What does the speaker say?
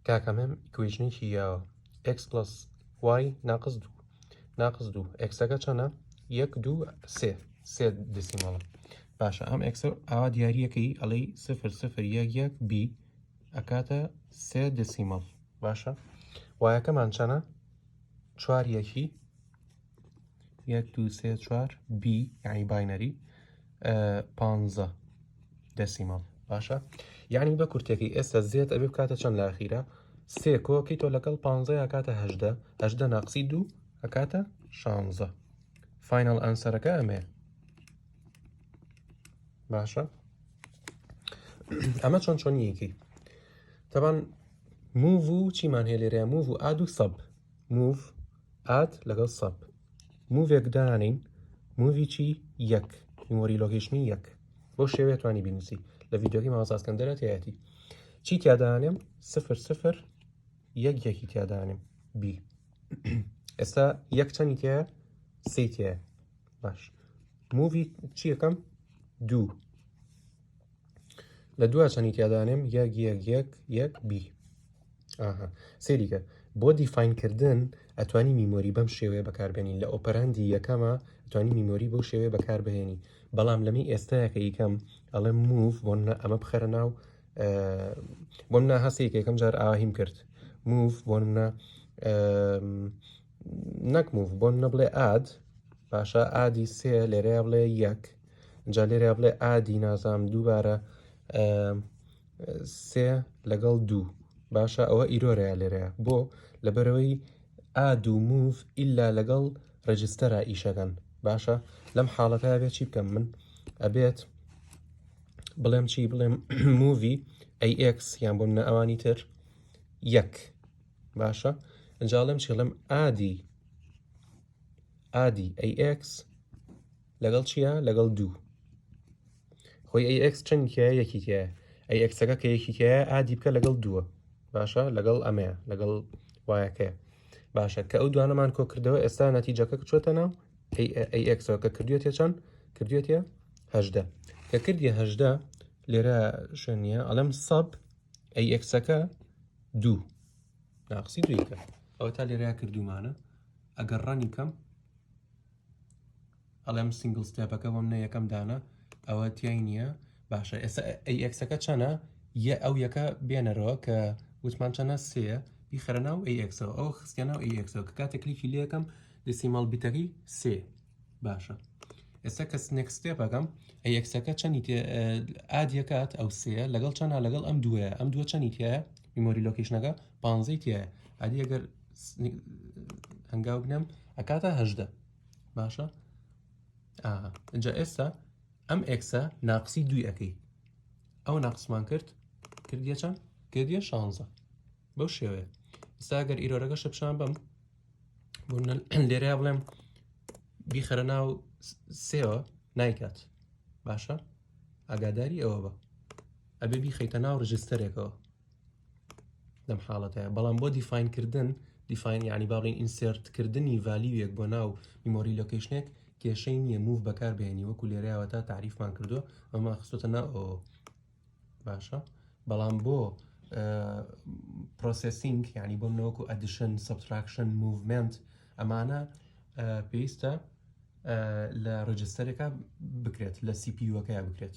کاکەمەم ئیکوێژنێکی یاوە x plus y ناقص 2 ئەکسەکە چەنە 1 2 3 دسیمەڵە باشە ئەم ئەکسە ئاوا دیاریەکەی ئەڵەی 0.0.1 b ئەکاتە 3 دسیمەڵ باشە وایەکەمان چەنە 4 1 2 3 4 b یعنی باینەری 15 دسیمەڵ باشە یعنی بە کورتێکی ئێستا زێت ئەبێ بکاتە چەند لە ئاخیرە 3 کۆکی تۆ لەگەڵ 15 ئەکاتە 18 ناقسی 2 ئەکاتە 16 فاینەڵ ئەنسەرەکە ئەمێ باشە ئەمە چۆنیەکی تەبان موڤ و چیمان هەیە لێرەیە موڤ و ئاد و سەب موڤ ئاد لەگەڵ سەب موڤێک دانین موڤی چی یەک میمۆری لۆکیشنی یەک بۆ شێوەیە توانی بینوسی لە ڤیدیۆکی ماوەساسکەندەرە تایەتی چی تیادانێم 0 1 تیادانێم بی ئێستا یەک چەندی تایە سێ تایە باش موڤی چی یەکەم دوو لە دووە چەندی تیادانێم 1 بی سێریکە بۆ دیفاینکردن ئەتوانی میمۆری بەم شێوەیە بەکاربێنین لە ئۆپەراندی یەکەمە ئەتوانی میمۆری بەو شێوەیە بەکاربهێنی بەڵام لەمی ئێستایەکە یەکەم ئەڵێ موڤ بۆ ئەمە بخەرە ناو بۆ منە هەستێک یەکەم جار ئاهیم کرد موڤ بۆ منە نەک موڤ بۆ منە بڵێ ئاد باشە ئادی سێ لێرەیە بڵێ یەک جا لێرە بڵێ ئادی نازام دووبارە سێ لەگەڵ دوو باشە ئەوە ئیرۆرەیە لێرەیە بۆ لەبەرەوەی ئاد و موڤ ئیلا لەگەڵ ڕەجستەرە ئیشەکەن باشە لەم حاڵەتە بێت چی بکەم من ئەبێت بڵێم چی بڵێم موڤی AX یان بۆ منە ئەوانی تر یەک باشە ئەنجاڵم چڵم ئادی AX لەگەڵ چییە لەگەڵ دوو خۆی AX چەندی تایە یەکی تایە AXەکە کە یەکی تایە ئادی بکە لەگەڵ دووە باشە لەگەڵ ئەمەیە لەگەڵ وایەکەیە باشە کە ئەو دوانەمان کۆ کردەوە ئێستا نەتیجەکە چۆتە ناو AXەوە کە کردوێتە چەند کردوێتە 18 کە کردیە 18 لێرە شوێنیە ئەڵەم سەب AXەکە دوو ناقسی دویکە ئەوە تا لێرەیە کردومانە ئەگەر ڕەنی کەم ئەڵێم سینگل ستێپەکە بۆ منە یەکەم دانە ئەوە تیای نییە باشە ئێستا AXەکە چەنە ئەو یەکە بێنەرەوە کە وتمان چەنە سێ بیخەرە ناو AXەوە ئەو خستیە ناو AXەوە کە کاتێک کلیکی لێ یەکەم دسیمەڵ بیتەکەی سێ باشە ئێستا کە نێکست ستێپەکەم AXەکە چەندی ئادیەکات ئەو سێ لەگەڵ چەندە لەگەڵ ئەم دووەیە ئەم دووە چەندی تایە میمۆری لۆکیشنەکە 15 تایە ئادی ئەگەر هەنگاو بنێم ئەکاتە 18 باشە اینجا ئێستا ئەم ئێکسە ناقسی دوی ئەەکەی ئەو ناقسمان کردیە چەند کردیە 16 بەو شێوەیە ئێستا ئەگەر ئیرۆرەکە شەپشان بم بۆ لێرەیە بڵێم بیخەرە ناو سێوە نایکات باشە ئاگاداری ئەوە بە ئەبێ بیخەیتە ناو ڕژستەرێکەوە لەم حاڵەتەیە بەڵام بۆ دیفاینکردن دیفاین یعنی باڵین ئینسێرتکردنی ڤالیوێک بۆ ناو میمۆری لۆکیشنێک کێشەی نییە موڤ بەکاربهێنی وەکو لێرەیەوە تا تعریفمان کردووە ئەمە خستۆتە ناو باشە بەڵام بۆ پرۆسسینگ یعنی بۆ منەوەکو ئەدیشن سەبتراکشن موڤمنت ئەمانە پێویستە لە ڕۆجستەرێکە بکرێت لە CPUەکەیە بکرێت